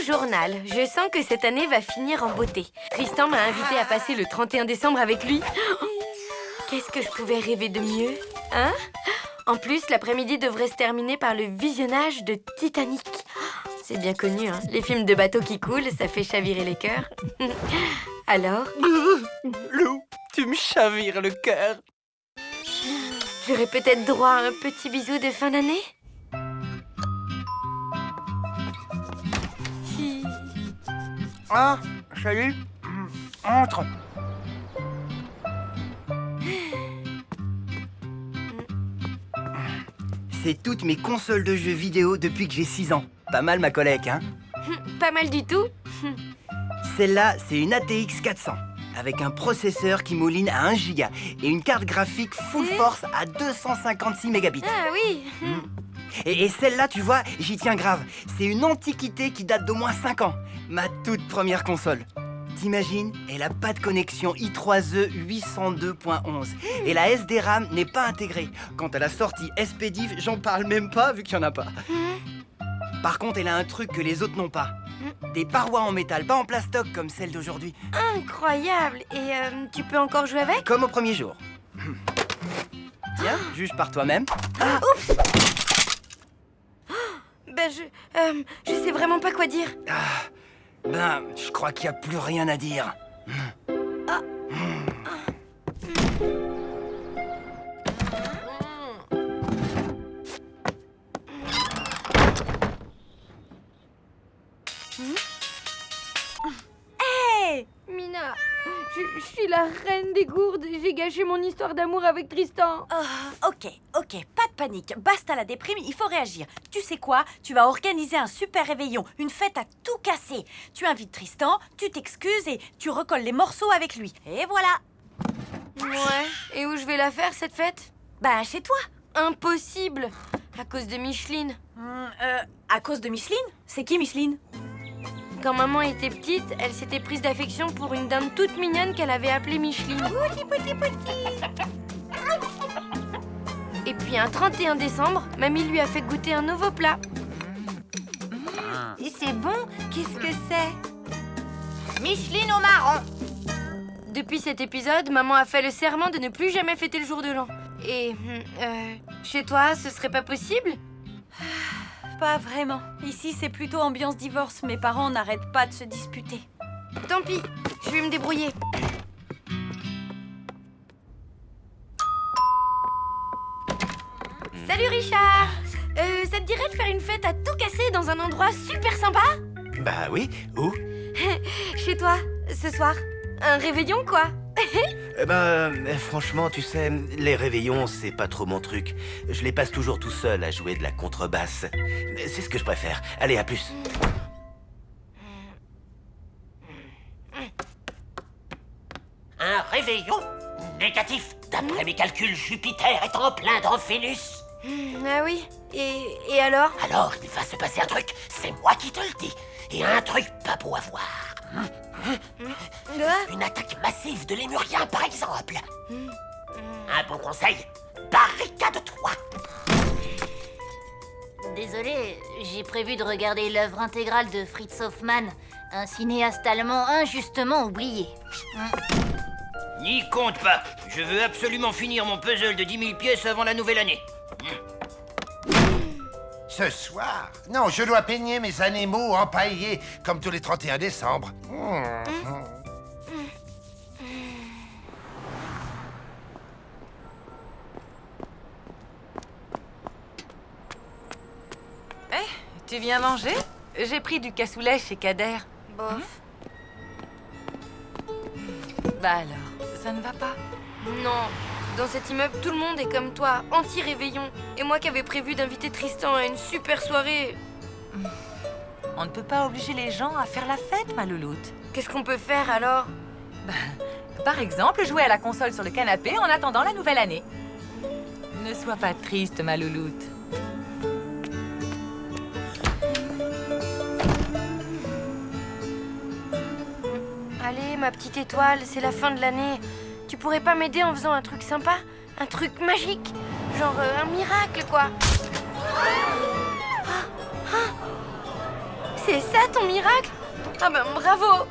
journal. Je sens que cette année va finir en beauté. Tristan m'a invité à passer le 31 décembre avec lui. Qu'est-ce que je pouvais rêver de mieux, hein? En plus, l'après-midi devrait se terminer par le visionnage de Titanic. C'est bien connu, hein? Les films de bateaux qui coulent, ça fait chavirer les cœurs. Alors? Lou, tu me chavires le cœur. J'aurais peut-être droit à un petit bisou de fin d'année? Ah, salut. Entre. C'est toutes mes consoles de jeux vidéo depuis que j'ai 6 ans. Pas mal ma collègue, hein? Pas mal du tout. Celle-là, c'est une ATX 400, avec un processeur qui mouline à 1 giga et une carte graphique full force à 256 mégabits. Ah oui. Et celle-là, tu vois, j'y tiens grave. C'est une antiquité qui date d'au moins 5 ans. Ma toute première console. T'imagines, elle a pas de connexion i3E 802.11 et la SD-RAM n'est pas intégrée. Quant à la sortie SPDIF, j'en parle même pas vu qu'il y en a pas. Par contre, elle a un truc que les autres n'ont pas. Des parois en métal, pas en plastoc comme celle d'aujourd'hui. Incroyable. Et tu peux encore jouer avec? Comme au premier jour. Tiens, juge par toi-même. Oups. Ben je sais vraiment pas quoi dire. Je crois qu'il n'y a plus rien à dire. Hey Mina, je suis la reine des gourdes. J'ai gâché mon histoire d'amour avec Tristan. Ok, pas de panique. Basta la déprime, il faut réagir. Tu sais quoi? Tu vas organiser un super réveillon, une fête à tout casser. Tu invites Tristan, tu t'excuses et tu recolles les morceaux avec lui. Et voilà. Ouais, et où je vais la faire cette fête? Bah, chez toi. Impossible, à cause de Micheline. À cause de Micheline? C'est qui Micheline? Quand maman était petite, elle s'était prise d'affection pour une dinde toute mignonne qu'elle avait appelée Micheline. Et puis un 31 décembre, mamie lui a fait goûter un nouveau plat. Et c'est bon? Qu'est-ce que c'est? Micheline au marron. Depuis cet épisode, maman a fait le serment de ne plus jamais fêter le jour de l'an. Et chez toi, ce serait pas possible? Pas vraiment. Ici, c'est plutôt ambiance divorce. Mes parents n'arrêtent pas de se disputer. Tant pis, je vais me débrouiller. Salut Richard. Ça te dirait de faire une fête à tout casser dans un endroit super sympa? Bah oui, où? Chez toi, ce soir. Un réveillon, quoi. Franchement, tu sais, les réveillons, c'est pas trop mon truc. Je les passe toujours tout seul à jouer de la contrebasse. C'est ce que je préfère. Allez, à plus. Un réveillon négatif. D'après mes calculs, Jupiter est en plein dans Vénus. Ah oui. Et alors? Alors, il va se passer un truc, c'est moi qui te le dis. Et un truc pas beau à voir. Une attaque massive de lémuriens, par exemple. Un bon conseil, barricade-toi. Désolée, j'ai prévu de regarder l'œuvre intégrale de Fritz Hoffmann, un cinéaste allemand injustement oublié. N'y compte pas. Je veux absolument finir mon puzzle de 10 000 pièces avant la nouvelle année. Ce soir? Non, je dois peigner mes animaux empaillés, comme tous les 31 décembre. Tu viens manger? J'ai pris du cassoulet chez Kader. Bof. Bah alors, ça ne va pas? Non. Dans cet immeuble, tout le monde est comme toi, anti-réveillon. Et moi qui avais prévu d'inviter Tristan à une super soirée. On ne peut pas obliger les gens à faire la fête, ma louloute. Qu'est-ce qu'on peut faire alors? Par exemple, jouer à la console sur le canapé en attendant la nouvelle année. Ne sois pas triste, ma louloute. Allez, ma petite étoile, c'est la fin de l'année. Tu pourrais pas m'aider en faisant un truc sympa? Un truc magique? Genre un miracle, quoi. C'est ça ton miracle? Ah ben bravo.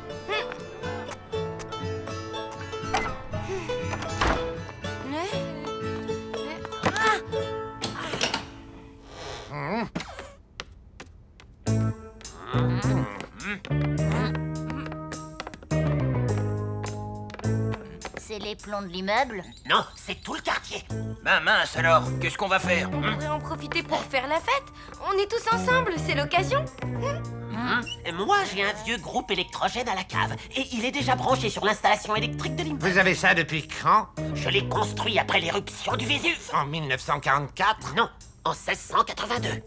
C'est les plombs de l'immeuble? Non, c'est tout le quartier. Ben mince alors, qu'est-ce qu'on va faire? On pourrait en profiter pour faire la fête. On est tous ensemble, c'est l'occasion. Moi, j'ai un vieux groupe électrogène à la cave. Et il est déjà branché sur l'installation électrique de l'immeuble. Vous avez ça depuis quand? Je l'ai construit après l'éruption du Vésuve. En 1944? Non, en 1682.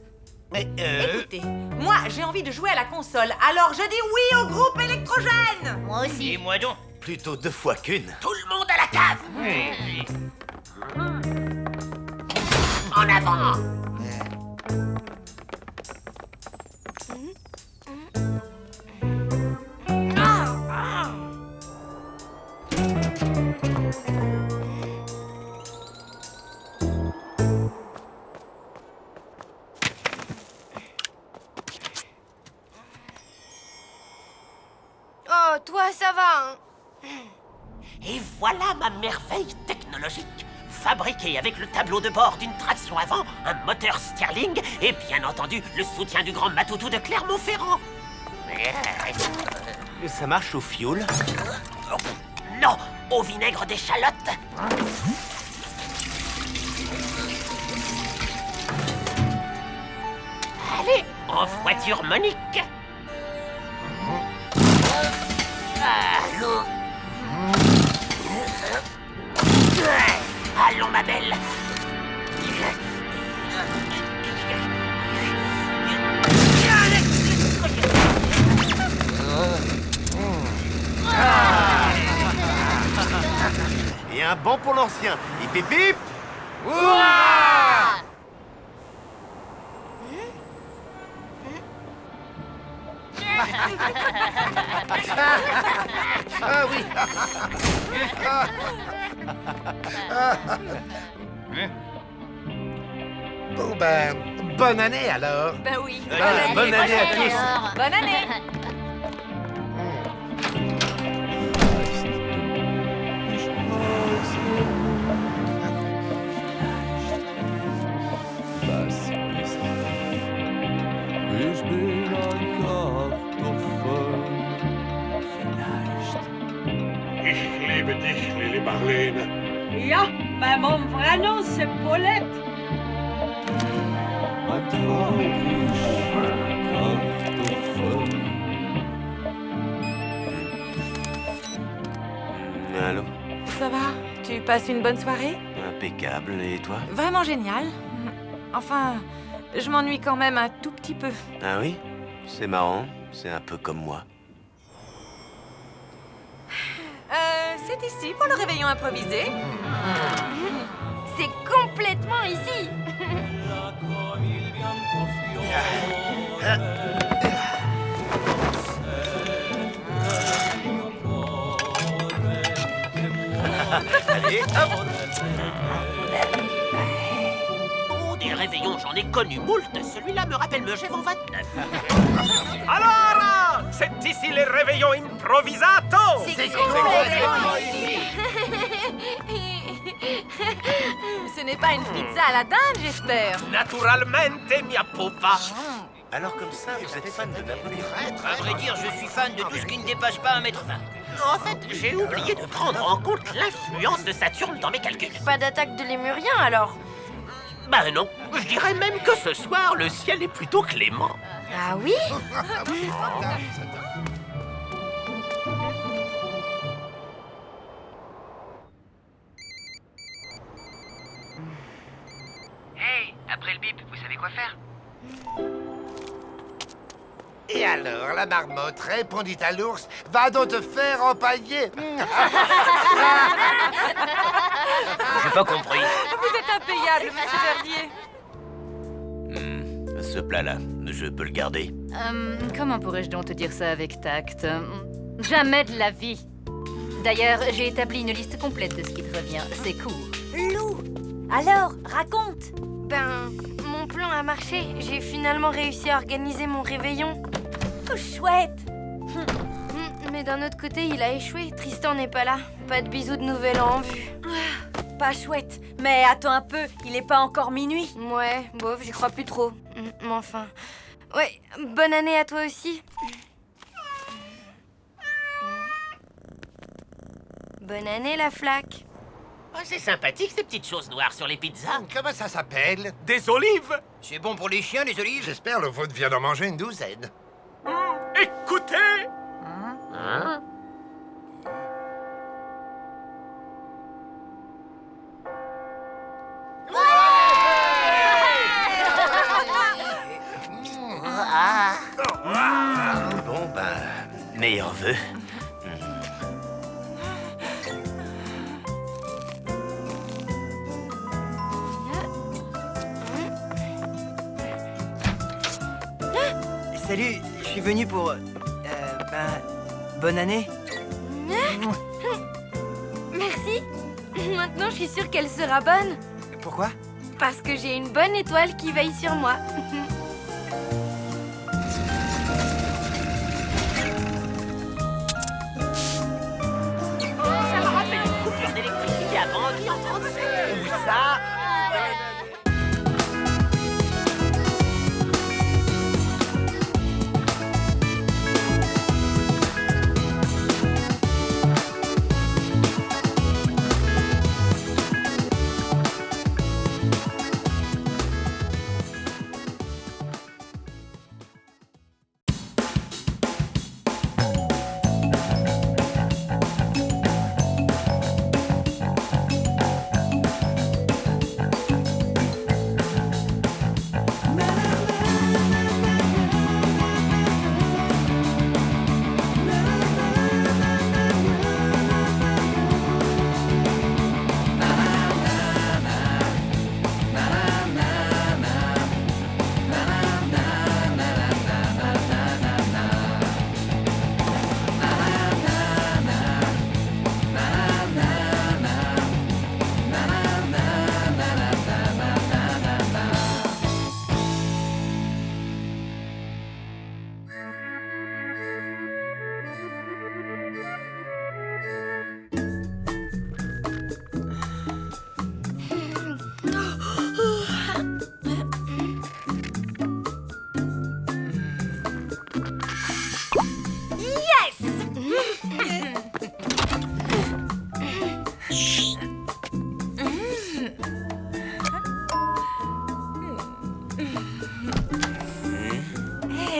Mais Écoutez, moi j'ai envie de jouer à la console, alors je dis oui au groupe électrogène. Moi aussi. Et moi donc. Plutôt 2 fois qu'une. Tout le monde à la cave. En avant. Oh, toi, ça va, hein? Et voilà ma merveille technologique. Fabriquée avec le tableau de bord d'une traction avant, un moteur Stirling et bien entendu le soutien du grand Matoutou de Clermont-Ferrand. Ça marche au fioul? Non, au vinaigre d'échalote. Allez, en voiture Monique. Allons. Allons, ma belle. Et un banc pour l'ancien. Hip hip hip! Ah oui. Bon ben, bonne année alors. Ben oui. Bonne année à tous. Alors. Bonne année. Ich bin ein Kartoffel. Ich liebe dich, Lili Marlene. Ja, mais mon vrai nom c'est Paulette. Ein traurig Kartoffel. Allô? Ça va? Tu passes une bonne soirée? Impeccable. Et toi? Vraiment génial. Enfin, je m'ennuie quand même un tout petit peu. Ah oui? C'est marrant. C'est un peu comme moi. C'est ici pour le réveillon improvisé. C'est complètement ici. Allez, hop! Oh, des réveillons, j'en ai connu moult. Celui-là me rappelle Megève en 29. Alors, c'est ici les réveillons improvisato. C'est complètement ici. Ce n'est pas une pizza à la dinde, j'espère. Naturalmente, mia pupa. Alors comme ça, vous êtes fan de Napoléon? À vrai dire, je suis fan de tout ce qui ne dépasse pas 1,20 m. En fait, j'ai oublié de prendre en compte l'influence de Saturne dans mes calculs. Pas d'attaque de lémurien alors? Ben non, je dirais même que ce soir, le ciel est plutôt clément. Ah oui? Hey, après le bip, vous savez quoi faire? Et alors, la marmotte répondit à l'ours, va donc te faire empailler. J'ai pas compris. Vous êtes impayable, monsieur Verdier. Ce plat-là, je peux le garder. Comment pourrais-je donc te dire ça avec tact? Jamais de la vie. D'ailleurs, j'ai établi une liste complète de ce qui te revient. C'est court. Lou, alors, raconte. Ben, mon plan a marché. J'ai finalement réussi à organiser mon réveillon. Oh, chouette. Mais d'un autre côté, il a échoué. Tristan n'est pas là. Pas de bisous de nouvel an en vue. Pas chouette. Mais attends un peu, il est pas encore minuit. Ouais, bof, j'y crois plus trop. Mais enfin... Ouais, bonne année à toi aussi. Bonne année, la flaque. Oh, c'est sympathique ces petites choses noires sur les pizzas. Comment ça s'appelle? Des olives. C'est bon pour les chiens, les olives? J'espère le vôtre vient d'en manger une douzaine. Écoutez. Hein? Bon, meilleurs vœux. Salut, je suis venu pour... bonne année. Merci. Maintenant, je suis sûre qu'elle sera bonne. Pourquoi? Parce que j'ai une bonne étoile qui veille sur moi. Ça me rappelle une coupure d'électricité à Bangui en français. Où ça?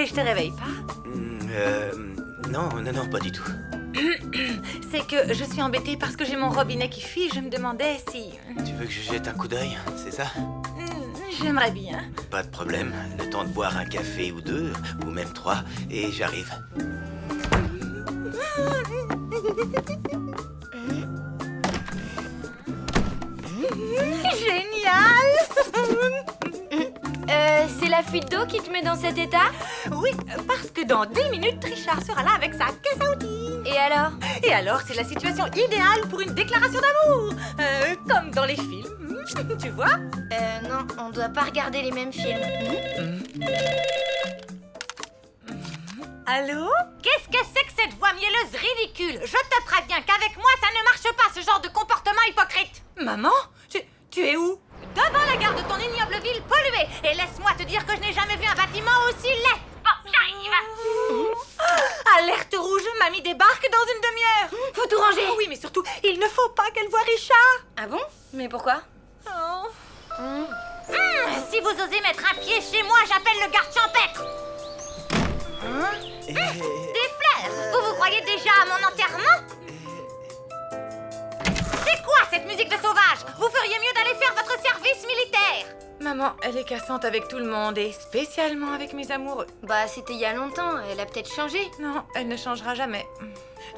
Je te réveille pas? Non, pas du tout. C'est que je suis embêtée parce que j'ai mon robinet qui fuit. Je me demandais si... Tu veux que je jette un coup d'œil, c'est ça? J'aimerais bien. Pas de problème. Le temps de boire un café ou deux, ou même 3, et j'arrive. Génial! C'est la fuite d'eau qui te met dans cet état? Oui, parce que dans 10 minutes, Richard sera là avec sa caisse à outils. Et alors? Et alors, c'est la situation idéale pour une déclaration d'amour. Comme dans les films. Tu vois? Non, on doit pas regarder les mêmes films. Allô? Qu'est-ce que c'est que cette voix mielleuse ridicule? Je te préviens qu'avec moi, ça ne marche pas, ce genre de comportement hypocrite. Maman? Tu es où? Devant la gare de ton ignoble ville polluée. Et laisse-moi te dire que je n'ai jamais vu un bâtiment aussi laid. Bon, j'arrive. Alerte rouge, mamie débarque dans une demi-heure. Faut tout ranger. Oui, mais surtout, il ne faut pas qu'elle voie Richard. Ah bon? Mais pourquoi? Si vous osez mettre un pied chez moi, j'appelle le garde champêtre. Des fleurs? Vous croyez déjà à mon enterrement? C'est quoi cette musique de sauvage? Vous feriez mieux d'aller faire votre service militaire. Maman, elle est cassante avec tout le monde et spécialement avec mes amoureux. Bah, c'était il y a longtemps. Elle a peut-être changé. Non, elle ne changera jamais.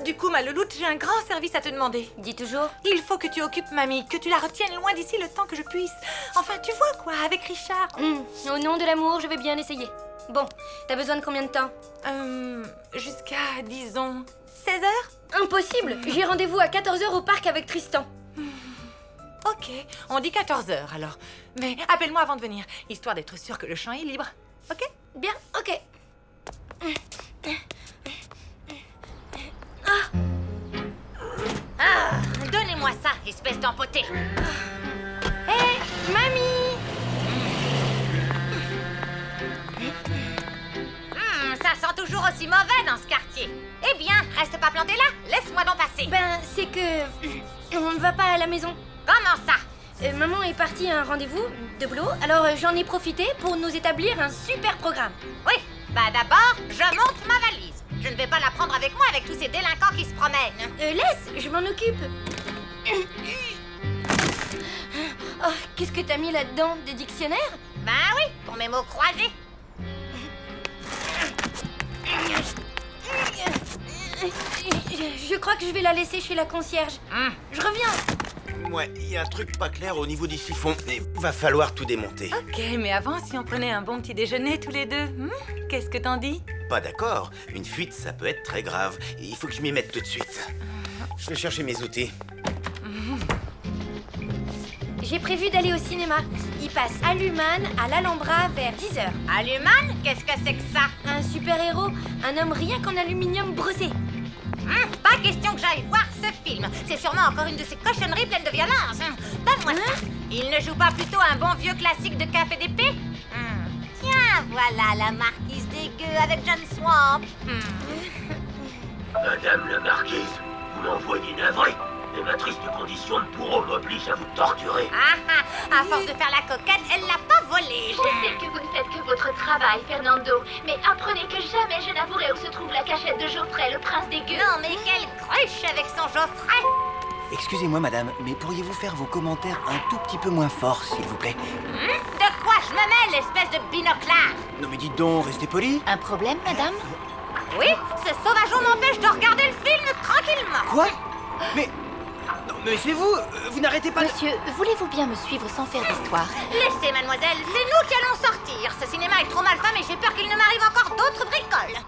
Du coup, ma louloute, j'ai un grand service à te demander. Dis toujours. Il faut que tu occupes mamie, que tu la retiennes loin d'ici le temps que je puisse. Enfin, tu vois quoi, avec Richard. Au nom de l'amour, je vais bien essayer. Bon, t'as besoin de combien de temps? Jusqu'à, disons, 16 heures? Impossible. J'ai rendez-vous à 14h au parc avec Tristan. Ok, on dit 14 heures alors. Mais appelle-moi avant de venir, histoire d'être sûre que le champ est libre. Ok? Bien, ok. Donnez-moi ça, espèce d'empoté. Hé, mamie! Ça sent toujours aussi mauvais dans ce quartier. Eh bien, reste pas planté là, laisse-moi donc passer. Ben, c'est que... on ne va pas à la maison. Comment ça? Maman est partie à un rendez-vous de boulot, alors j'en ai profité pour nous établir un super programme. Oui, bah d'abord, je monte ma valise. Je ne vais pas la prendre avec moi avec tous ces délinquants qui se promènent. Laisse, je m'en occupe. Oh, qu'est-ce que t'as mis là-dedans? Des dictionnaires? Ben oui, pour mes mots croisés. Je crois que je vais la laisser chez la concierge. Je reviens. Ouais, il y a un truc pas clair au niveau du siphon. Il va falloir tout démonter. Ok, mais avant, si on prenait un bon petit déjeuner tous les deux, qu'est-ce que t'en dis? Pas d'accord. Une fuite, ça peut être très grave. Il faut que je m'y mette tout de suite. Je vais chercher mes outils. J'ai prévu d'aller au cinéma. Il passe à l'Human, à l'Alhambra vers 10h. À l'Human? Qu'est-ce que c'est que ça? Un super-héros, un homme rien qu'en aluminium brossé. Pas question que j'aille voir ce film. C'est sûrement encore une de ces cochonneries pleines de violence. Donne-moi ça. Il ne joue pas plutôt un bon vieux classique de Cap et d'épée? Tiens, voilà la marquise des gueux avec John Swamp. Madame la marquise, vous m'envoyez navré. Et ma triste condition de bourreau m'oblige à vous torturer. À force de faire la coquette, elle l'a pas volé. Je sais que vous ne faites que votre travail, Fernando, mais apprenez que jamais je n'avouerai où se trouve la cachette de Geoffrey, le prince des gueux. Non, mais quelle cruche avec son Geoffrey. Excusez-moi, madame, mais pourriez-vous faire vos commentaires un tout petit peu moins forts, s'il vous plaît? De quoi je me mêle, espèce de binoclard? Non mais dites donc, restez poli. Un problème, madame? Oui, ce sauvageon m'empêche de regarder le film tranquillement. Quoi? Mais... Non, mais c'est vous. Vous n'arrêtez pas Monsieur, voulez-vous bien me suivre sans faire d'histoire? Laissez, mademoiselle, c'est nous qui allons sortir. Ce cinéma est trop mal fait, mais j'ai peur qu'il ne m'arrive encore d'autres bricoles.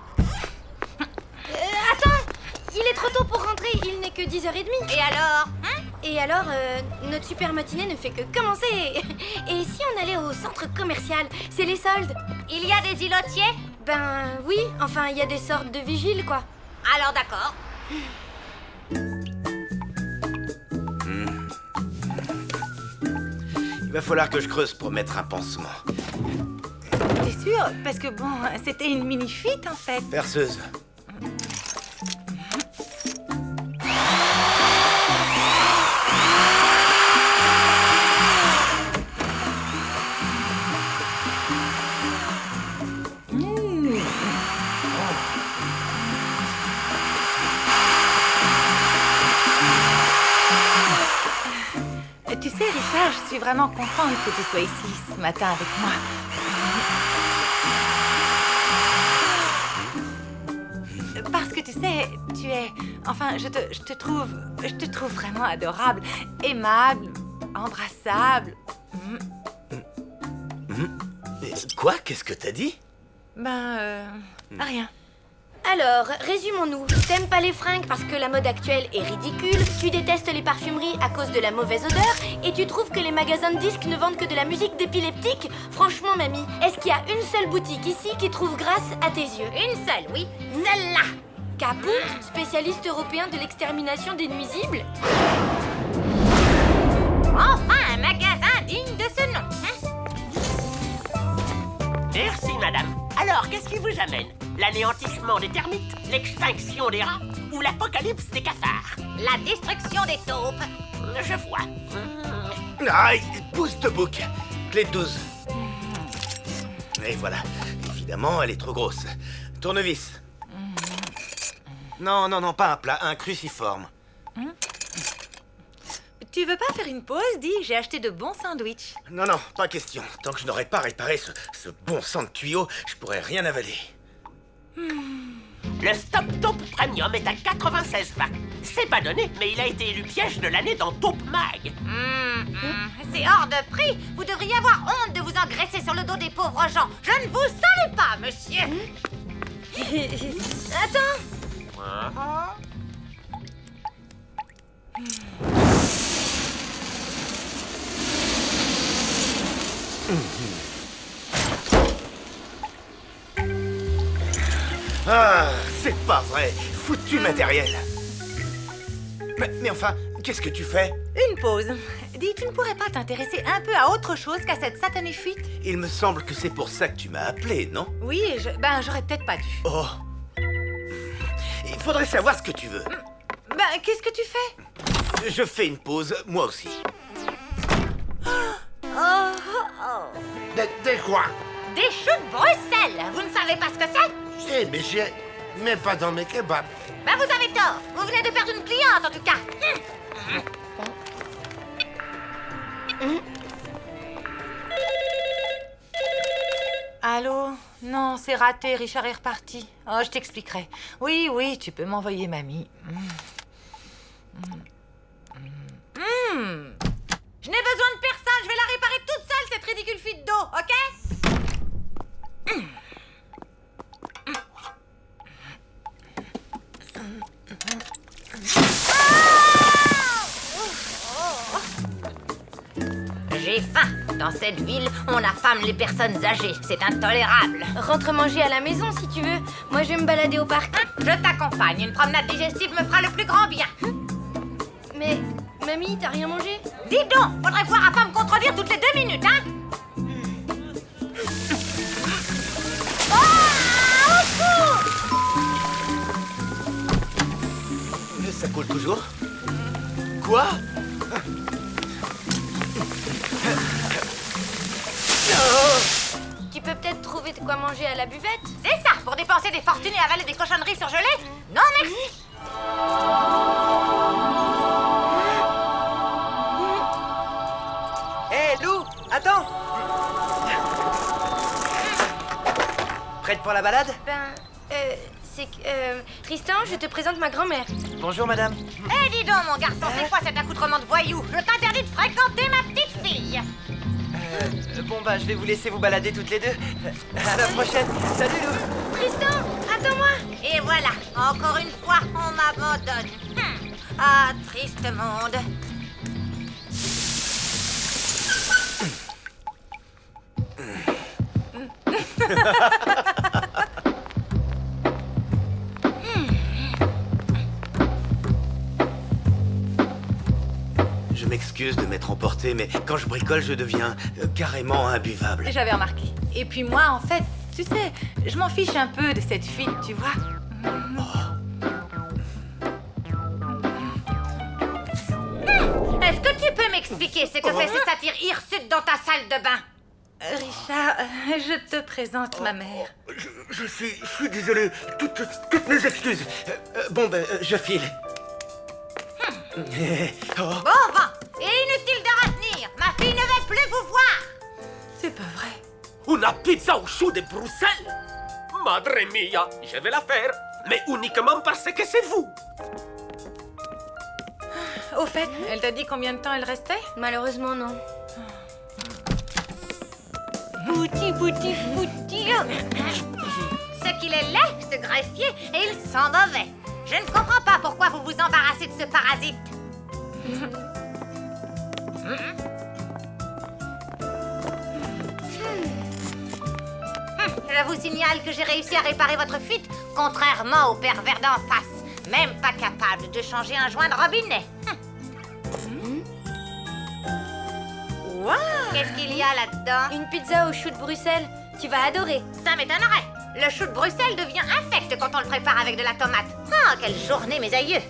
Attends! Il est trop tôt pour rentrer, il n'est que 10h30. Et alors? Et alors, notre super matinée ne fait que commencer. Et si on allait au centre commercial? C'est les soldes. Il y a des îlotiers? Ben oui, enfin, il y a des sortes de vigiles, quoi. Alors d'accord. Il va falloir que je creuse pour mettre un pansement. T'es sûr? Parce que bon, c'était une mini-fuite en fait. Perceuse. Tu sais, Richard, je suis vraiment contente que tu sois ici ce matin avec moi. Parce que tu sais, tu es... Enfin, je te trouve vraiment adorable, aimable, embrassable. Quoi? Qu'est-ce que t'as dit? Rien. Alors, résumons-nous. T'aimes pas les fringues parce que la mode actuelle est ridicule, tu détestes les parfumeries à cause de la mauvaise odeur, et tu trouves que les magasins de disques ne vendent que de la musique d'épileptique? Franchement, mamie, est-ce qu'il y a une seule boutique ici qui trouve grâce à tes yeux? Une seule, oui. Celle-là. Caput, spécialiste européen de l'extermination des nuisibles? Enfin, un magasin digne de ce nom. Merci, madame. Alors, qu'est-ce qui vous amène? L'anéantissement des termites, l'extinction des rats ou l'apocalypse des cafards? La destruction des taupes. Je vois. Aïe, pousse de bouc. Clé de 12. Et voilà. Évidemment, elle est trop grosse. Tournevis. Non, non, non, pas un plat, un cruciforme. Tu veux pas faire une pause? Dis, j'ai acheté de bons sandwichs. Non, non, pas question. Tant que je n'aurai pas réparé ce bon sang de tuyau, je pourrais rien avaler. Le Stop Taupe Premium est à 96,20. C'est pas donné, mais il a été élu piège de l'année dans Taupe Mag. C'est hors de prix. Vous devriez avoir honte de vous engraisser sur le dos des pauvres gens. Je ne vous salue pas, monsieur. Attends! Ah, C'est pas vrai. Foutu matériel. Mais enfin, qu'est-ce que tu fais? Une pause. Dis, tu ne pourrais pas t'intéresser un peu à autre chose qu'à cette satanée fuite? Il me semble que c'est pour ça que tu m'as appelé, non? Oui, j'aurais peut-être pas dû. Oh. Il faudrait savoir ce que tu veux. Qu'est-ce que tu fais? Je fais une pause, moi aussi. Des quoi? Des choux de Bruxelles. Vous ne savez pas ce que c'est? Si, mais mais pas dans mes kebabs. Ben vous avez tort. Vous venez de perdre une cliente en tout cas. Allô? Non, c'est raté, Richard est reparti. Oh, je t'expliquerai. Oui, tu peux m'envoyer mamie. Je n'ai besoin de personne. Je vais la réparer toute seule, cette ridicule fuite d'eau, ok? J'ai faim. Dans cette ville, on affame les personnes âgées. C'est intolérable. Rentre manger à la maison si tu veux. Moi, je vais me balader au parc. Je t'accompagne. Une promenade digestive me fera le plus grand bien. Mais, mamie, t'as rien mangé? Dis donc, faudrait voir à pas me contredire toutes les 2 minutes, hein? Ça coule toujours? Quoi? Tu peux peut-être trouver de quoi manger à la buvette? C'est ça, pour dépenser des fortunes et avaler des cochonneries surgelées? Non, merci. Hé, Lou, attends! Prête pour la balade? C'est que... Tristan, je te présente ma grand-mère. Bonjour, madame. Eh, dis donc, mon garçon, c'est quoi cet accoutrement de voyou? Je t'interdis de fréquenter ma petite fille. Bon, je vais vous laisser vous balader toutes les deux. À la prochaine. Salut, Lou. Tristan, attends-moi. Et voilà, encore une fois, on m'abandonne. Ah, triste monde. Je m'excuse de m'être emporté, mais quand je bricole, je deviens carrément imbuvable. J'avais remarqué. Et puis moi, en fait, tu sais, je m'en fiche un peu de cette fuite, tu vois. Est-ce que tu peux m'expliquer ce que fait ce satyre hirsute dans ta salle de bain? Richard, je te présente ma mère. Je suis désolé. Toutes mes excuses. Je file. Bon vent. Et inutile de retenir. Ma fille ne veut plus vous voir. C'est pas vrai. Una pizza au chou de Bruxelles? Madre mia, je vais la faire. Mais uniquement parce que c'est vous. Au fait, elle t'a dit combien de temps elle restait? Malheureusement, non. Bouti. Ce qu'il est laid, ce greffier, et il sent mauvais. Je ne comprends pas pourquoi vous vous embarrassez de ce parasite. Je vous signale que j'ai réussi à réparer votre fuite, contrairement au pervers d'en face. Même pas capable de changer un joint de robinet. Wow. Qu'est-ce qu'il y a là-dedans? Une pizza au chou de Bruxelles. Tu vas adorer. Ça m'étonnerait. Le chou de Bruxelles devient infect quand on le prépare avec de la tomate. Ah, quelle journée, mes aïeux!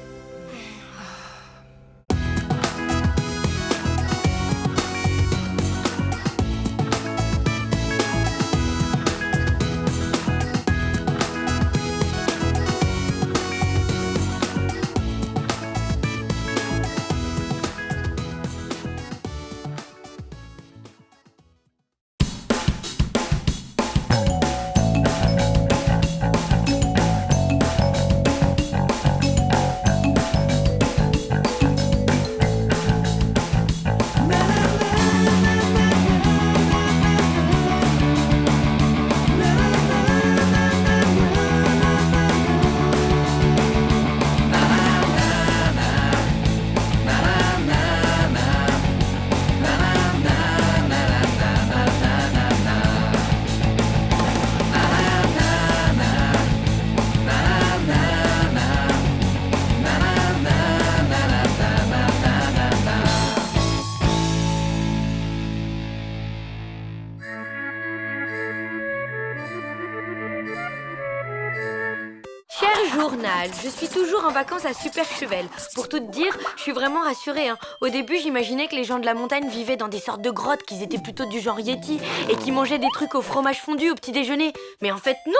normal. Je suis toujours en vacances à Super Chevel. Pour tout te dire, je suis vraiment rassurée. Hein. Au début, j'imaginais que les gens de la montagne vivaient dans des sortes de grottes, qu'ils étaient plutôt du genre Yeti et qui mangeaient des trucs au fromage fondu au petit déjeuner. Mais en fait, non.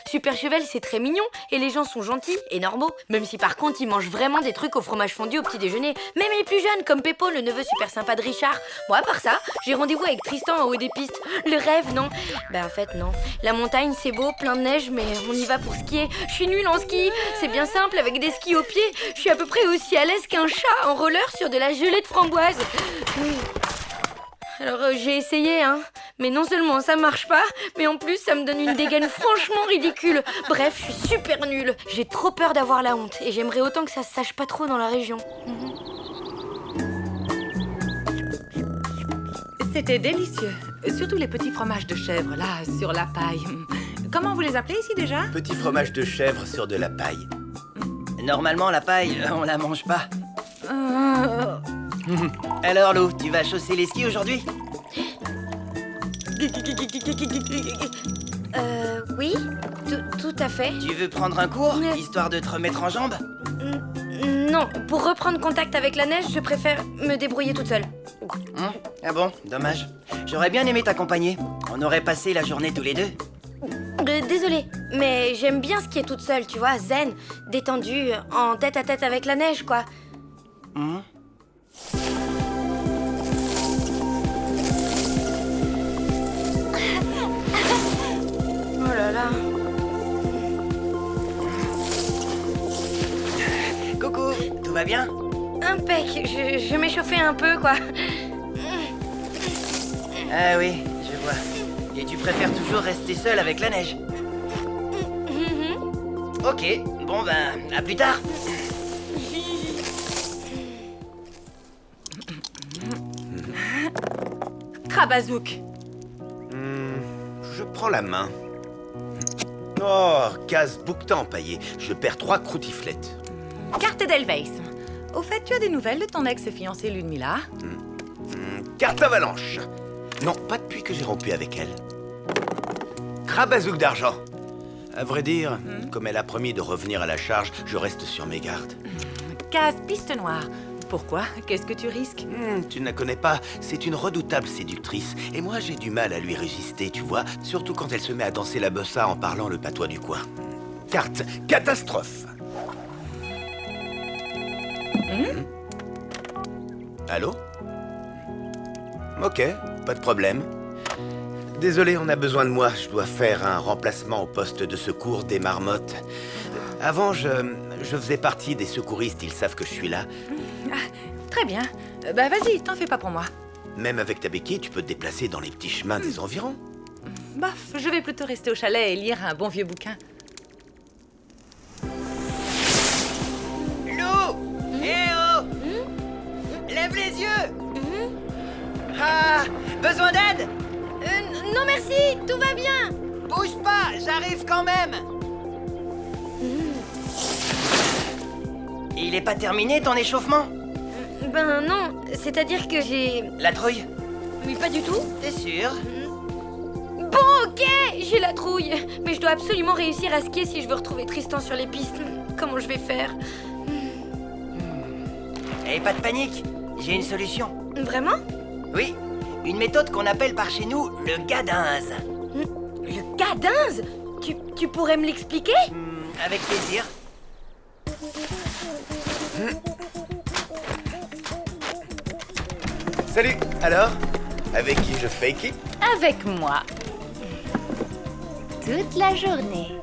Super Chevel, c'est très mignon et les gens sont gentils et normaux. Même si par contre, ils mangent vraiment des trucs au fromage fondu au petit déjeuner. Même les plus jeunes, comme Peppo, le neveu super sympa de Richard. Bon, à part ça, j'ai rendez-vous avec Tristan en haut des pistes. Le rêve, non? En fait, non. La montagne, c'est beau, plein de neige, mais on y va pour skier. Je suis nulle en ski. C'est bien simple, avec des skis aux pieds. Je suis à peu près aussi à l'aise qu'un chat en roller sur de la gelée de framboise. Alors, j'ai essayé, hein. Mais non seulement ça marche pas, mais en plus, ça me donne une dégaine franchement ridicule. Bref, je suis super nulle. J'ai trop peur d'avoir la honte. Et j'aimerais autant que ça se sache pas trop dans la région. C'était délicieux. Surtout les petits fromages de chèvre, là, sur la paille. Comment vous les appelez ici déjà? Petit fromage de chèvre sur de la paille. Normalement, la paille, on la mange pas. Alors, Lou, tu vas chausser les skis aujourd'hui? Oui, tout à fait. Tu veux prendre un cours, histoire de te remettre en jambes? Non, pour reprendre contact avec la neige, je préfère me débrouiller toute seule. Ah bon, dommage. J'aurais bien aimé t'accompagner. On aurait passé la journée tous les deux. Désolée, mais j'aime bien skier toute seule, tu vois, zen, détendue, en tête à tête avec la neige, quoi. Oh là là. Coucou, tout va bien? Impec, je m'échauffais un peu, quoi. Ah oui, je vois. Et tu préfères toujours rester seule avec la neige? Ok, bon ben, à plus tard. Krabazouk. Je prends la main. Oh, case bouquetin empaillé. Je perds 3 croutiflettes. Carte d'Elveis. Au fait, tu as des nouvelles de ton ex-fiancée Ludmilla? Carte avalanche. Non, pas depuis que j'ai rompu avec elle. Krabazouk d'argent. À vrai dire, comme elle a promis de revenir à la charge, je reste sur mes gardes. Case piste noire. Pourquoi? Qu'est-ce que tu risques? Tu ne la connais pas, c'est une redoutable séductrice. Et moi, j'ai du mal à lui résister, tu vois. Surtout quand elle se met à danser la bossa en parlant le patois du coin. Carte catastrophe. Allô? Ok, pas de problème. Désolé, on a besoin de moi. Je dois faire un remplacement au poste de secours des marmottes. Avant, je faisais partie des secouristes. Ils savent que je suis là. Très bien. Bah vas-y, t'en fais pas pour moi. Même avec ta béquille, tu peux te déplacer dans les petits chemins des environs. Bof, je vais plutôt rester au chalet et lire un bon vieux bouquin. Lou! Eh oh! Lève les yeux! Ah! Besoin d'aide? Non merci, tout va bien. Bouge pas, j'arrive quand même. Il est pas terminé ton échauffement? Ben non, c'est-à-dire que j'ai... La trouille? Oui, pas du tout. T'es sûr? Bon, ok, j'ai la trouille. Mais je dois absolument réussir à skier si je veux retrouver Tristan sur les pistes. Comment je vais faire? Et pas de panique, j'ai une solution. Vraiment? Oui, une méthode qu'on appelle par chez nous le gadinze. Le gadinze? Tu pourrais me l'expliquer? Avec plaisir. Salut. Alors, avec qui je fake it? Avec moi. Toute la journée.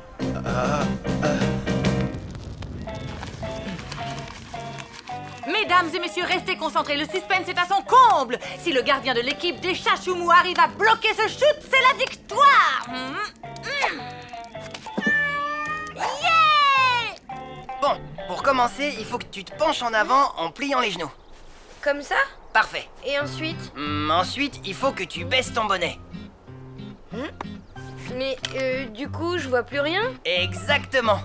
Mesdames et messieurs, restez concentrés. Le suspense est à son comble. Si le gardien de l'équipe des Chachoumous arrive à bloquer ce shoot, c'est la victoire. Yeah! Bon, pour commencer, il faut que tu te penches en avant en pliant les genoux. Comme ça? Parfait. Et ensuite? Ensuite, il faut que tu baisses ton bonnet. Mais du coup, je vois plus rien? Exactement.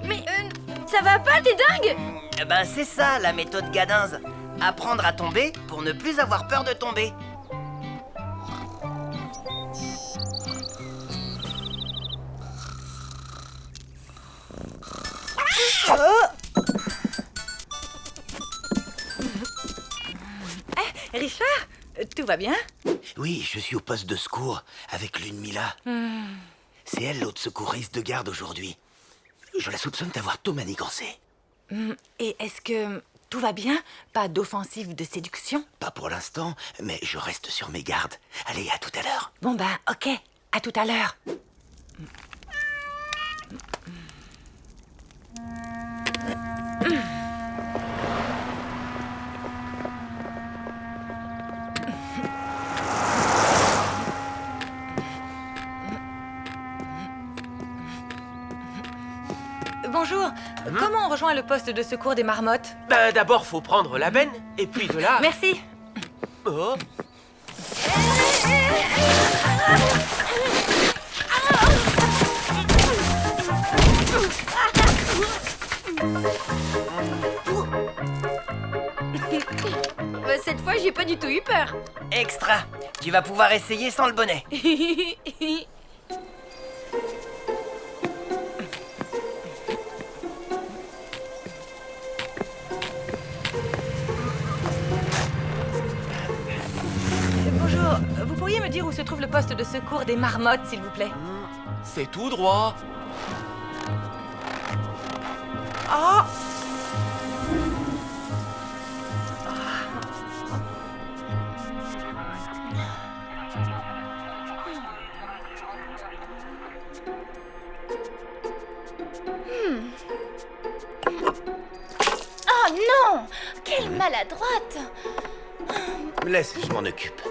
Mais ça va pas, t'es dingue? Ben c'est ça la méthode gadinze. Apprendre à tomber pour ne plus avoir peur de tomber. tout va bien? Oui, je suis au poste de secours avec Lune Mila. C'est elle l'autre secouriste de garde aujourd'hui. Je la soupçonne d'avoir tout manigancé. Et est-ce que tout va bien? Pas d'offensive de séduction? Pas pour l'instant, mais je reste sur mes gardes. Allez, à tout à l'heure. Bon ben, ok. À tout à l'heure. Bonjour. Comment on rejoint le poste de secours des marmottes? D'abord, faut prendre la benne, et puis de là... Merci. Oh. Cette fois, j'ai pas du tout eu peur. Extra. Tu vas pouvoir essayer sans le bonnet. Bonjour. Vous pourriez me dire où se trouve le poste de secours des marmottes, s'il vous plaît? C'est tout droit. Oh! Oh non! Quelle maladroite! Laisse, je m'en occupe.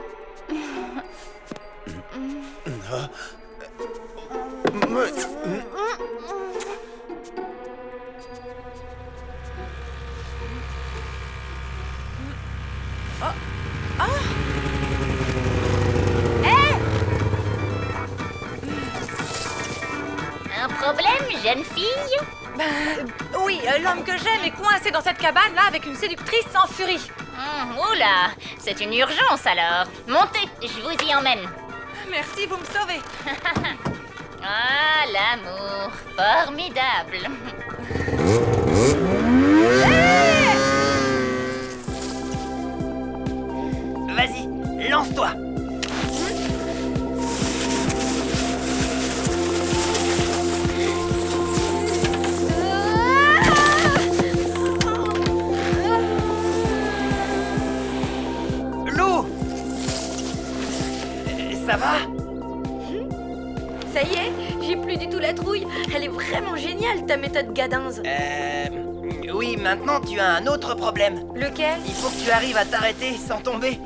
Un problème, jeune fille? Oui, l'homme que j'aime est coincé dans cette cabane-là avec une séductrice en furie. Oula, c'est une urgence alors. Montez, je vous y emmène. Merci, vous me sauvez. Ah, l'amour, formidable. Vas-y, lance-toi. Lou! Ça va? Ça y est, j'ai plus du tout la trouille. Elle est vraiment géniale, ta méthode Gadinz. Oui, maintenant tu as un autre problème. Lequel? Il faut que tu arrives à t'arrêter sans tomber.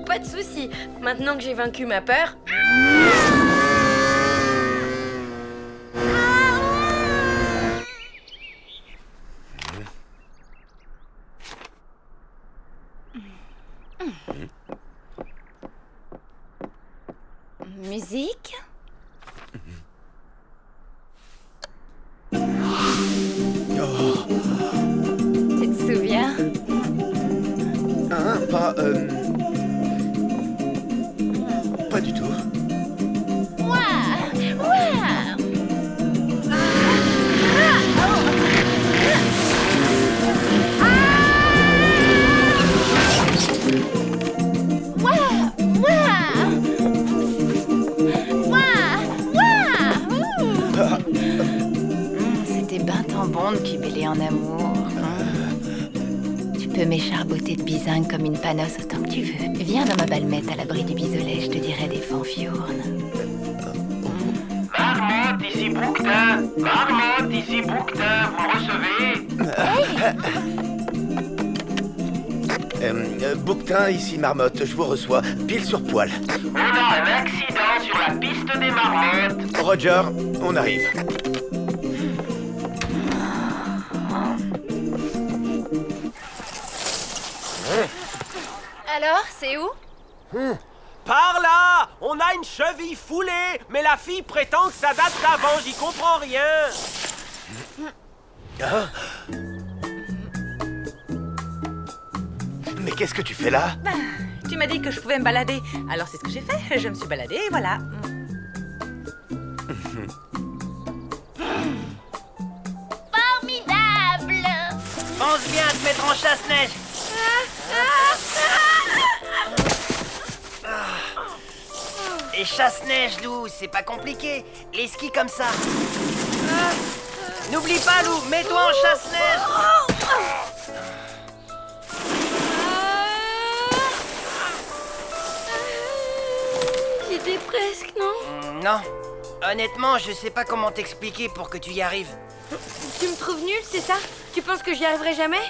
Pas de souci. Maintenant que j'ai vaincu ma peur... Musique? Tu te souviens? Pas du tout. C'était ben tant bon de cubéler en amour. Tu peux m'écharboter de bizingue comme une panosse autant que tu veux. Viens dans ma balmette à l'abri du biselet, je te dirai des fanfiournes. Marmotte, ici Bouquetin. Marmotte, ici Bouquetin. Vous me recevez? Bouquetin, ici Marmotte, je vous reçois, pile sur poil. On a un accident sur la piste des marmottes. Roger, on arrive. Alors, c'est où? Par là! On a une cheville foulée, mais la fille prétend que ça date d'avant, j'y comprends rien. Mais qu'est-ce que tu fais là? Tu m'as dit que je pouvais me balader. Alors c'est ce que j'ai fait. Je me suis baladée et voilà. Formidable! Pense bien à te mettre en chasse-neige. Et chasse-neige, Lou, c'est pas compliqué. Les skis comme ça. N'oublie pas, Lou, mets-toi en chasse-neige. J'étais presque, non? Non. Honnêtement, je sais pas comment t'expliquer pour que tu y arrives. Tu me trouves nulle, c'est ça? Tu penses que j'y arriverai jamais?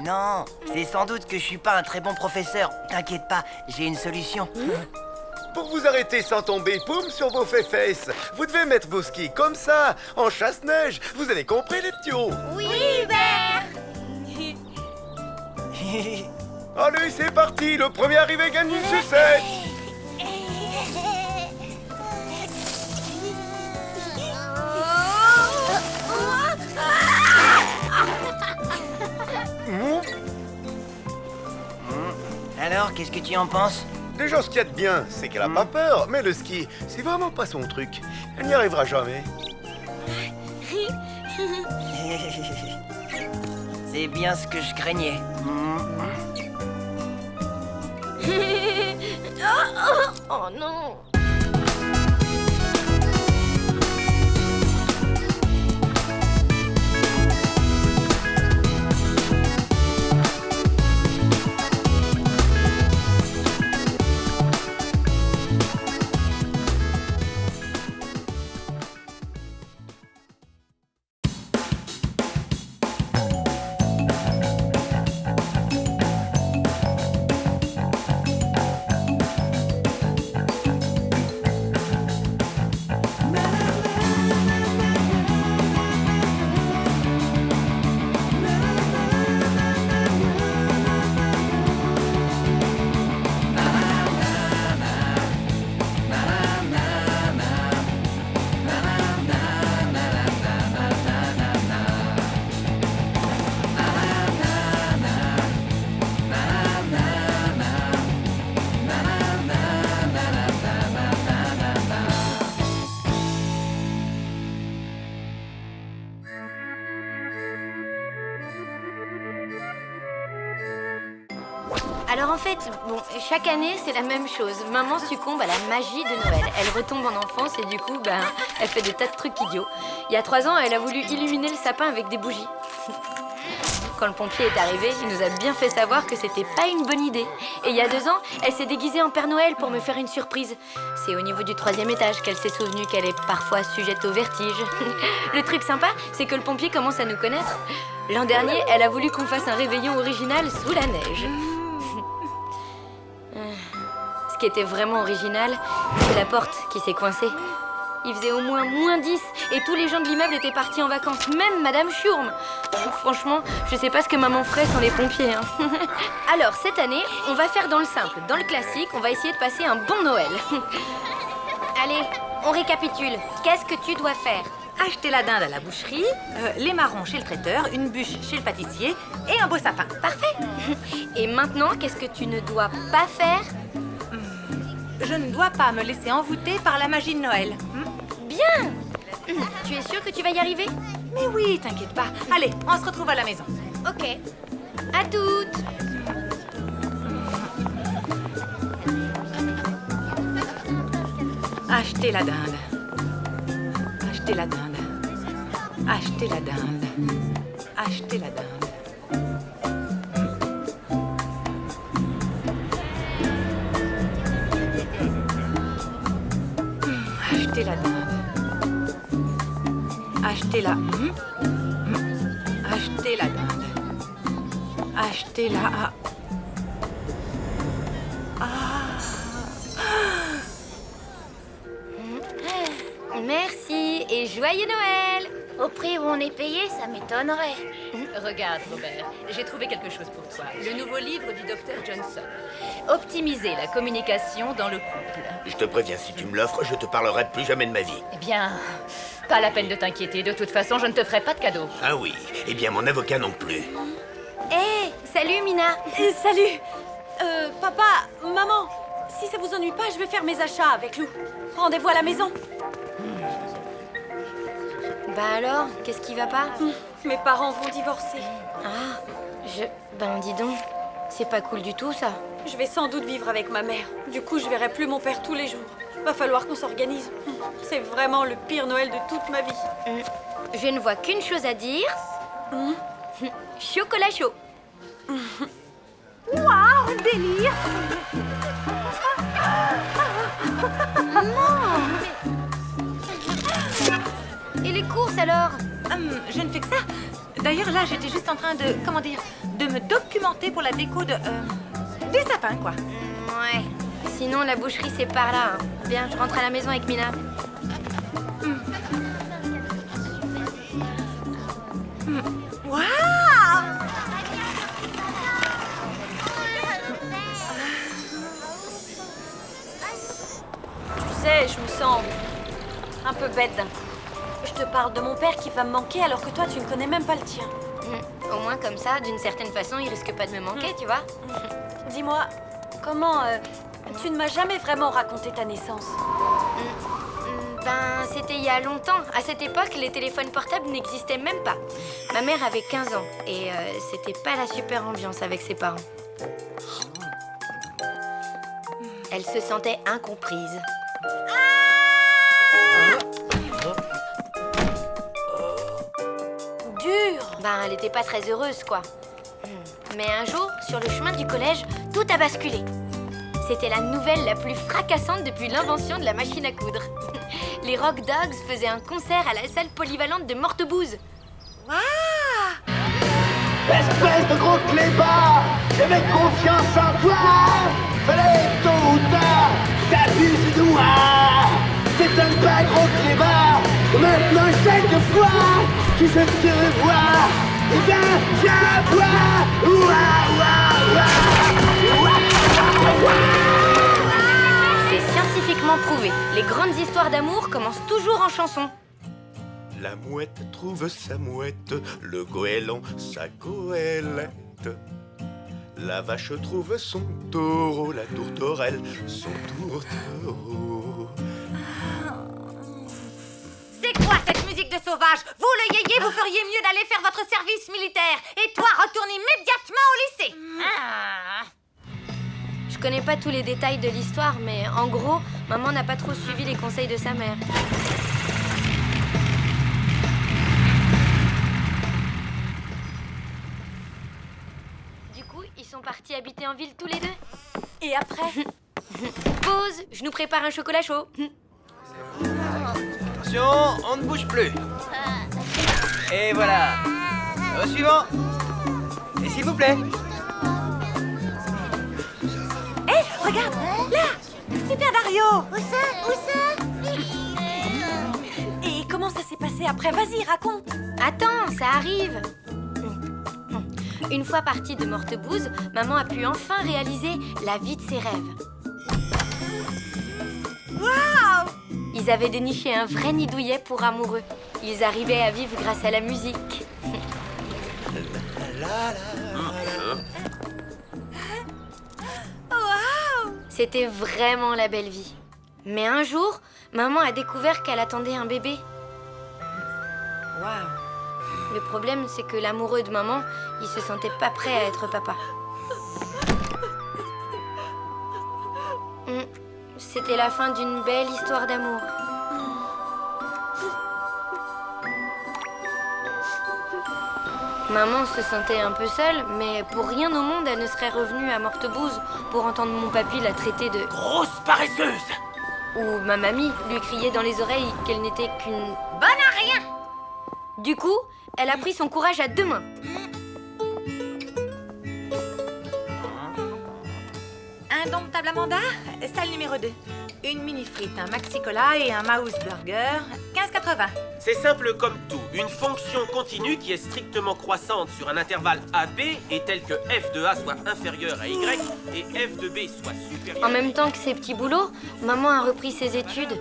Non, c'est sans doute que je suis pas un très bon professeur. T'inquiète pas, j'ai une solution. Pour vous arrêter sans tomber, poum, sur vos fesses, vous devez mettre vos skis comme ça, en chasse-neige. Vous avez compris, les ptios? Oui, Hubert. Allez, c'est parti. Le premier arrivé gagne une sucette. Alors, qu'est-ce que tu en penses? Déjà, ce qu'il y a de bien, c'est qu'elle a pas peur. Mais le ski, c'est vraiment pas son truc. Elle n'y arrivera jamais. C'est bien ce que je craignais. Oh non! Alors en fait, bon, chaque année c'est la même chose. Maman succombe à la magie de Noël. Elle retombe en enfance et du coup, elle fait des tas de trucs idiots. Il y a 3 ans, elle a voulu illuminer le sapin avec des bougies. Quand le pompier est arrivé, il nous a bien fait savoir que c'était pas une bonne idée. Et il y a 2 ans, elle s'est déguisée en Père Noël pour me faire une surprise. C'est au niveau du 3e étage qu'elle s'est souvenue qu'elle est parfois sujette au vertige. Le truc sympa, c'est que le pompier commence à nous connaître. L'an dernier, elle a voulu qu'on fasse un réveillon original sous la neige. Ce qui était vraiment original, c'est la porte qui s'est coincée. Il faisait au moins -10 et tous les gens de l'immeuble étaient partis en vacances, même Madame Schurm. Franchement, je sais pas ce que maman ferait sans les pompiers. Alors, cette année, on va faire dans le simple, dans le classique, on va essayer de passer un bon Noël. Allez, on récapitule. Qu'est-ce que tu dois faire? Acheter la dinde à la boucherie, les marrons chez le traiteur, une bûche chez le pâtissier et un beau sapin. Parfait. Et maintenant, qu'est-ce que tu ne dois pas faire? Je ne dois pas me laisser envoûter par la magie de Noël. Bien. Tu es sûre que tu vas y arriver? Mais oui, t'inquiète pas. Allez, on se retrouve à la maison. Ok. À toutes. Acheter la dinde. Acheter la dinde. Acheter la dinde. Acheter la dinde. Acheter la dinde. Acheter la... Acheter la dinde. Acheter la... Merci et joyeux Noël! Au prix où on est payé, ça m'étonnerait. Regarde, Robert, j'ai trouvé quelque chose pour toi. Le nouveau livre du docteur Johnson. Optimiser la communication dans le couple. Je te préviens, si tu me l'offres, je te parlerai plus jamais de ma vie. Eh bien, pas la peine de t'inquiéter. De toute façon, je ne te ferai pas de cadeau. Ah oui, eh bien mon avocat non plus. Hé, salut Mina! Salut! Papa, maman, si ça vous ennuie pas, je vais faire mes achats avec Lou. Rendez-vous à la maison. Bah alors, qu'est-ce qui va pas? Mes parents vont divorcer. Ah, Ben dis donc, c'est pas cool du tout ça. Je vais sans doute vivre avec ma mère. Du coup, je verrai plus mon père tous les jours. Va falloir qu'on s'organise. C'est vraiment le pire Noël de toute ma vie. Je ne vois qu'une chose à dire. Chocolat chaud. Waouh, délire! Et les courses alors? Je ne fais que ça. D'ailleurs, là, j'étais juste en train de, comment dire, de me documenter pour la déco de... des sapins, quoi. Ouais. Sinon, la boucherie, c'est par là. Hein. Bien, je rentre à la maison avec Mina. Waouh! Tu sais, je me sens un peu bête d'un coup. Je te parle de mon père qui va me manquer alors que toi, tu ne connais même pas le tien. Au moins, comme ça, d'une certaine façon, il risque pas de me manquer, tu vois. Dis-moi, comment... tu ne m'as jamais vraiment raconté ta naissance. Ben, c'était il y a longtemps. À cette époque, les téléphones portables n'existaient même pas. Ma mère avait 15 ans et c'était pas la super ambiance avec ses parents. Elle se sentait incomprise. Dur. Ben, elle était pas très heureuse, quoi. Mais un jour, sur le chemin du collège, tout a basculé. C'était la nouvelle la plus fracassante depuis l'invention de la machine à coudre. Les Rock Dogs faisaient un concert à la salle polyvalente de Mortebouze. Waouh! Espèce de gros clébard! J'avais confiance en toi! Fallait tôt ou tard, t'abuses de moi! C'est un pas gros clébard! Maintenant chaque fois que je te vois, eh bien j'aboie! C'est scientifiquement prouvé. Les grandes histoires d'amour commencent toujours en chanson. La mouette trouve sa mouette, le goéland sa goélette. La vache trouve son taureau, la tourterelle son tourtereau. C'est quoi cette musique de sauvage? Vous, le yéyé, vous feriez mieux d'aller faire votre service militaire. Et toi, retourne immédiatement au lycée. Je connais pas tous les détails de l'histoire, mais en gros, maman n'a pas trop suivi les conseils de sa mère. Du coup, ils sont partis habiter en ville tous les deux. Et après? Pause, je nous prépare un chocolat chaud. Attention, on ne bouge plus. Et voilà. Au suivant. Et s'il vous plaît. Hé, regarde, là! Super Dario! Où ça? Et comment ça s'est passé après? Vas-y, raconte! Attends, ça arrive. Une fois partie de Mortebouze, maman a pu enfin réaliser la vie de ses rêves. Waouh! Ils avaient déniché un vrai nid douillet pour amoureux. Ils arrivaient à vivre grâce à la musique. C'était vraiment la belle vie. Mais un jour, maman a découvert qu'elle attendait un bébé. Waouh! Le problème, c'est que l'amoureux de maman, il se sentait pas prêt à être papa. C'était la fin d'une belle histoire d'amour. Maman se sentait un peu seule, mais pour rien au monde, elle ne serait revenue à Mortebouze pour entendre mon papy la traiter de... Grosse paresseuse! Ou ma mamie lui crier dans les oreilles qu'elle n'était qu'une... Bonne à rien! Du coup, elle a pris son courage à deux mains. Indomptable Amanda, salle numéro 2. Une mini frite, un maxi cola et un mouse burger, 15,80. C'est simple comme tout. Une fonction continue qui est strictement croissante sur un intervalle AB est telle que f de A soit inférieur à Y et f de B soit supérieur. En même temps que ses petits boulots, maman a repris ses études.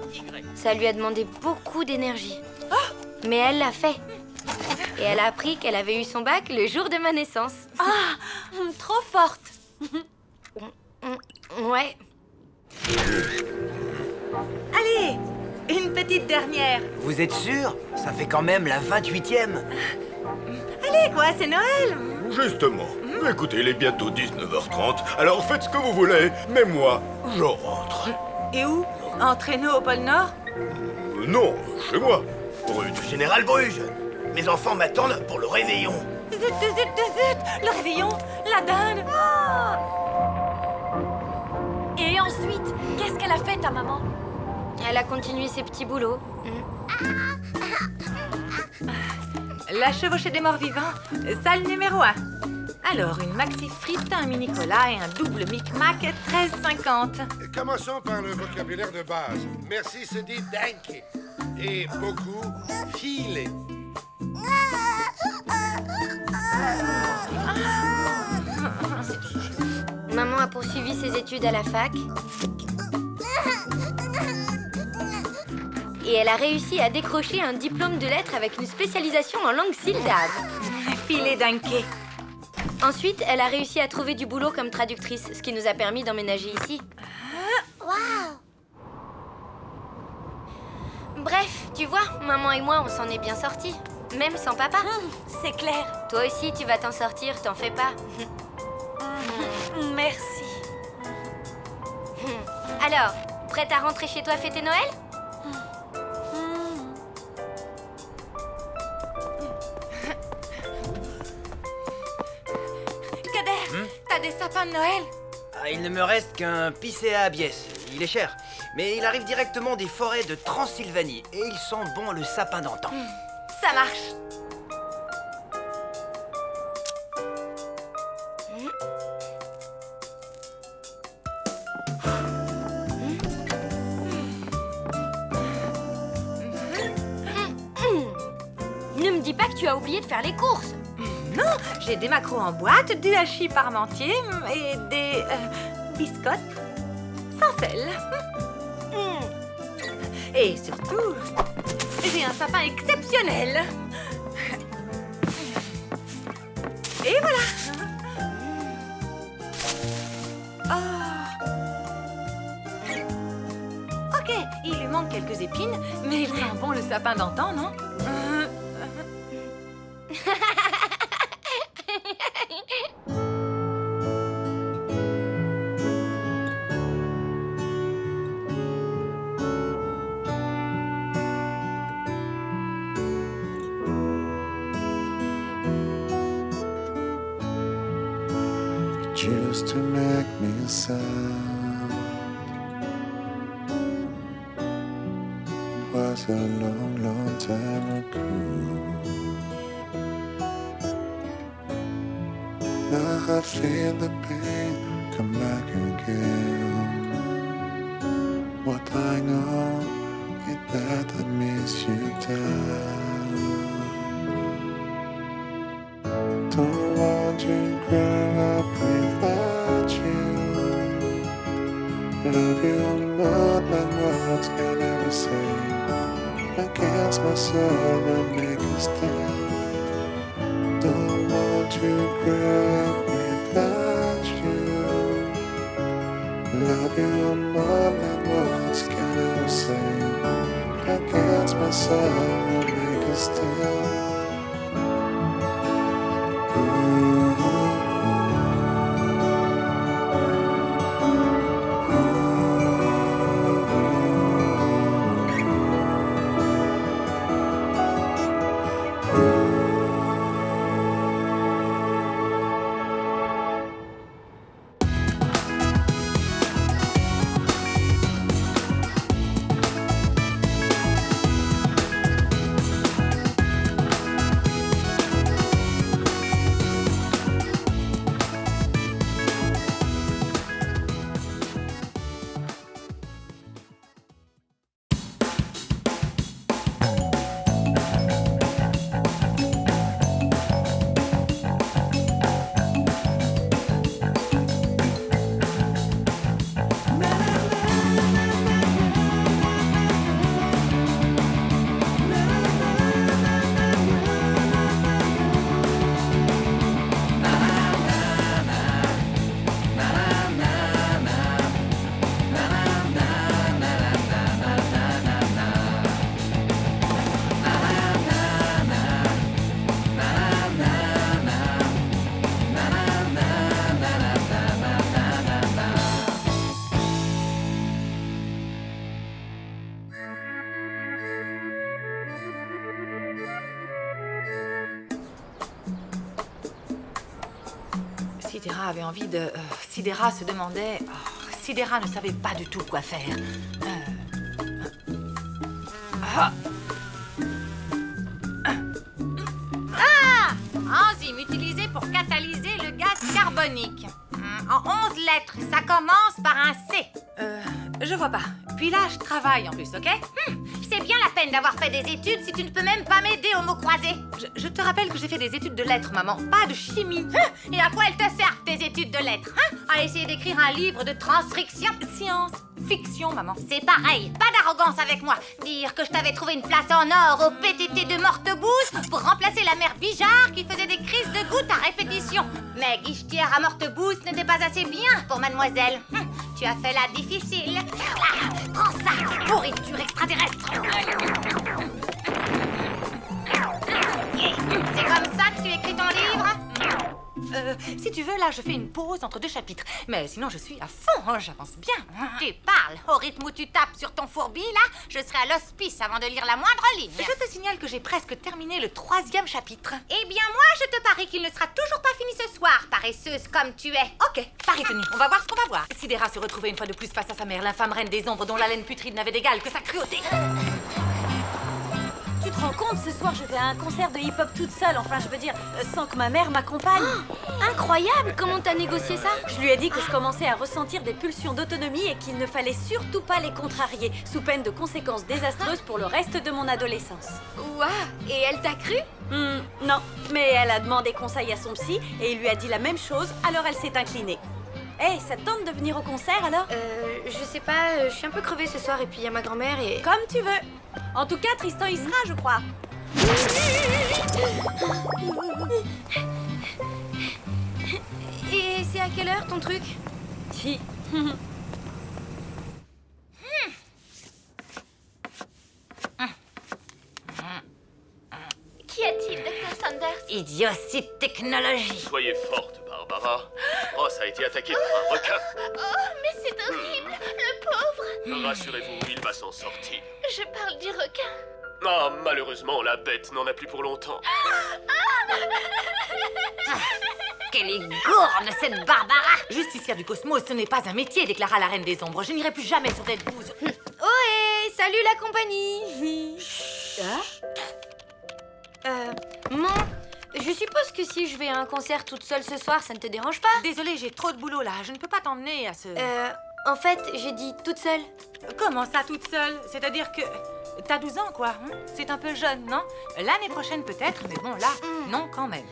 Ça lui a demandé beaucoup d'énergie. Mais elle l'a fait. Et elle a appris qu'elle avait eu son bac le jour de ma naissance. Ah, trop forte. Ouais. Allez, une petite dernière. Vous êtes sûr? Ça fait quand même la 28e. Allez, quoi, c'est Noël. Justement. Écoutez, il est bientôt 19h30, alors faites ce que vous voulez, mais moi, je rentre. Et où? En traîneau au pôle Nord? Non, chez moi. Rue du Général Bruges. Mes enfants m'attendent pour le réveillon. Zut, zut, zut! Le réveillon, la dinde. Et ensuite, qu'est-ce qu'elle a fait, ta maman? Elle a continué ses petits boulots. La chevauchée des morts vivants, salle numéro 1. Alors, une maxi frite, un mini cola et un double Mic Mac, 13,50. Commençons par le vocabulaire de base. Merci se dit danke. Et beaucoup, filet. Maman a poursuivi ses études à la fac. Et elle a réussi à décrocher un diplôme de lettres avec une spécialisation en langue syllabe. Filet danke. Ensuite, elle a réussi à trouver du boulot comme traductrice, ce qui nous a permis d'emménager ici. Waouh! Bref, tu vois, maman et moi, on s'en est bien sortis. Même sans papa. C'est clair. Toi aussi, tu vas t'en sortir, t'en fais pas. Merci. Alors, prête à rentrer chez toi fêter Noël? Kader, t'as des sapins de Noël? Ah, il ne me reste qu'un Picea abies. Il est cher, mais il arrive directement des forêts de Transylvanie et il sent bon le sapin d'antan. Ça marche. Ne me dis pas que tu as oublié de faire les courses. Non, j'ai des maquereaux en boîte, du hachis parmentier et des biscottes sans sel. Et surtout, j'ai un sapin exceptionnel. Et voilà. Oh. Ok, il lui manque quelques épines, mais il sent bon le sapin d'antan, non? Used to make me sad. Was a long, long time ago. Now I feel the pain come back again. What I know is that I miss you, Dad. Don't want to grow up without you. Love you more than words can ever say. Against my soul and make a stand. Don't want to grow up without you. Love you more than words can ever say. Against my soul and make a stand. Sidera avait envie de... Sidera se demandait... Sidera ne savait pas du tout quoi faire. Enzyme utilisée pour catalyser le gaz carbonique. En 11 lettres, ça commence par un C. Je vois pas. Puis là, je travaille en plus, ok? C'est bien la peine d'avoir fait des études si tu ne peux même pas m'aider au mot croisé. Je te rappelle que j'ai fait des études de lettres, maman, pas de chimie. Et à quoi elles te servent, tes études de lettres, À essayer d'écrire un livre de transcription? Science, fiction, maman. C'est pareil, pas d'arrogance avec moi. Dire que je t'avais trouvé une place en or au PTT de Mortebouze pour remplacer la mère Bijard qui faisait des crises de gouttes à répétition. Mais guichetière à Mortebouze n'était pas assez bien pour mademoiselle. Tu as fait la difficile. Prends ça, pourriture extraterrestre. C'est comme ça que tu écris ton livre? Si tu veux, là, je fais une pause entre 2 chapitres. Mais sinon, je suis à fond, j'avance bien. Tu parles. Au rythme où tu tapes sur ton fourbi, là, je serai à l'hospice avant de lire la moindre ligne. Je te signale que j'ai presque terminé le 3e chapitre. Eh bien, moi, je te parie qu'il ne sera toujours pas fini ce soir, paresseuse comme tu es. Ok, pari tenu. On va voir ce qu'on va voir. Sidera se retrouvait une fois de plus face à sa mère, l'infâme reine des ombres dont l'haleine putride n'avait d'égal que sa cruauté. Tu te rends compte, ce soir, je vais à un concert de hip-hop toute seule. Enfin, je veux dire, sans que ma mère m'accompagne. Incroyable! Comment t'as négocié ça? Je lui ai dit que je commençais à ressentir des pulsions d'autonomie et qu'il ne fallait surtout pas les contrarier, sous peine de conséquences désastreuses pour le reste de mon adolescence. Ouah! Et elle t'a cru? Non, mais elle a demandé conseil à son psy et il lui a dit la même chose, alors elle s'est inclinée. Hey, ça te tente de venir au concert alors? Je sais pas, je suis un peu crevée ce soir et puis il y a ma grand-mère et... Comme tu veux. En tout cas, Tristan y sera, je crois. Et c'est à quelle heure ton truc? Si. Qu'y a-t-il, Dr. Sanders? Idiotie de technologie. Soyez forte, Barbara. Ross a été attaqué par un requin. Oh, mais c'est horrible, le pauvre. Rassurez-vous, il va s'en sortir. Je parle du requin. Ah, malheureusement, la bête n'en a plus pour longtemps. Quelle est gourde, cette Barbara! Justicière du cosmos, ce n'est pas un métier, déclara la reine des ombres. Je n'irai plus jamais sur Dead Goose. Ohé! Salut la compagnie! Je suppose que si je vais à un concert toute seule ce soir, ça ne te dérange pas? Désolée, j'ai trop de boulot là. Je ne peux pas t'emmener à ce... En fait, j'ai dit toute seule. Comment ça, toute seule? C'est-à-dire que... T'as 12 ans, quoi. C'est un peu jeune, non? L'année prochaine, peut-être, mais bon, là, non, quand même.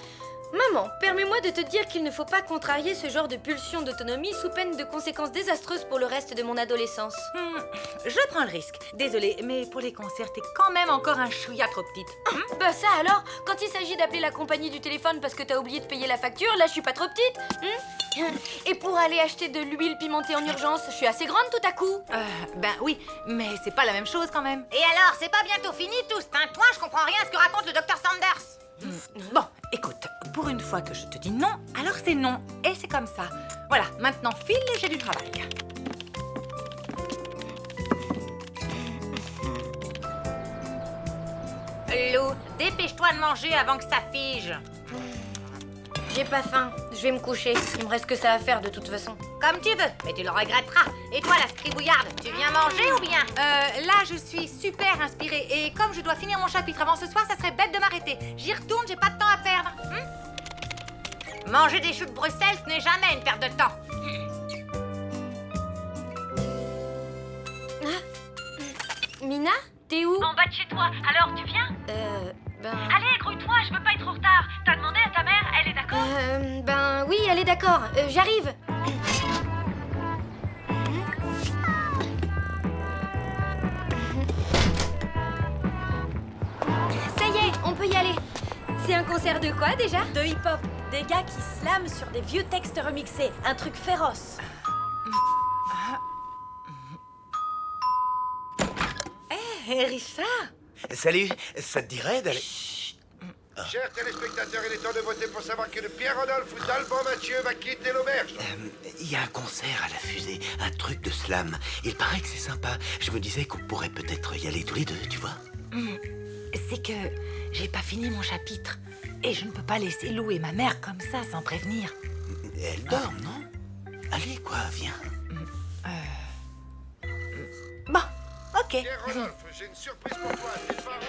Maman, permets-moi de te dire qu'il ne faut pas contrarier ce genre de pulsion d'autonomie sous peine de conséquences désastreuses pour le reste de mon adolescence. Je prends le risque. Désolée, mais pour les concerts, t'es quand même encore un chouïa trop petite. Bah ça alors, quand il s'agit d'appeler la compagnie du téléphone parce que t'as oublié de payer la facture, là je suis pas trop petite. Et pour aller acheter de l'huile pimentée en urgence, je suis assez grande tout à coup. Ben oui, mais c'est pas la même chose quand même. Et alors, c'est pas bientôt fini tous, hein? Toi, je comprends rien à ce que raconte le Dr. Sanders. Bon, écoute, pour une fois que je te dis non, alors c'est non. Et c'est comme ça. Voilà, maintenant file, j'ai du travail. Lou, dépêche-toi de manger avant que ça fige. J'ai pas faim, je vais me coucher. Il me reste que ça à faire de toute façon. Comme tu veux, mais tu le regretteras. Et toi, la scribouillarde, tu viens manger ou bien? Là, je suis super inspirée. Et comme je dois finir mon chapitre avant ce soir, ça serait bête de m'arrêter. J'y retourne, j'ai pas de temps à perdre. Manger des choux de Bruxelles, ce n'est jamais une perte de temps. Mina, t'es où? En bas de chez toi. Alors, tu viens? Allez, grouille-toi, je veux pas être en retard. T'as demandé à ta mère, elle est d'accord? Ben oui, elle est d'accord. J'arrive. Ça y est, on peut y aller. C'est un concert de quoi déjà? De hip-hop. Des gars qui slament sur des vieux textes remixés. Un truc féroce. Hé, Richard! Salut, ça te dirait d'aller... Chers téléspectateurs, il est temps de voter pour savoir que le Pierre-Rodolphe ou d'Alban Mathieu va quitter l'auberge. Il y a un concert à la fusée, un truc de slam. Il paraît que c'est sympa. Je me disais qu'on pourrait peut-être y aller tous les deux, tu vois. C'est que j'ai pas fini mon chapitre. Et je ne peux pas laisser Lou et ma mère comme ça, sans prévenir. Elle dort, non? Allez, quoi, viens. Bon, ok. Tiens, Rodolphe, j'ai une surprise pour toi. Tes parents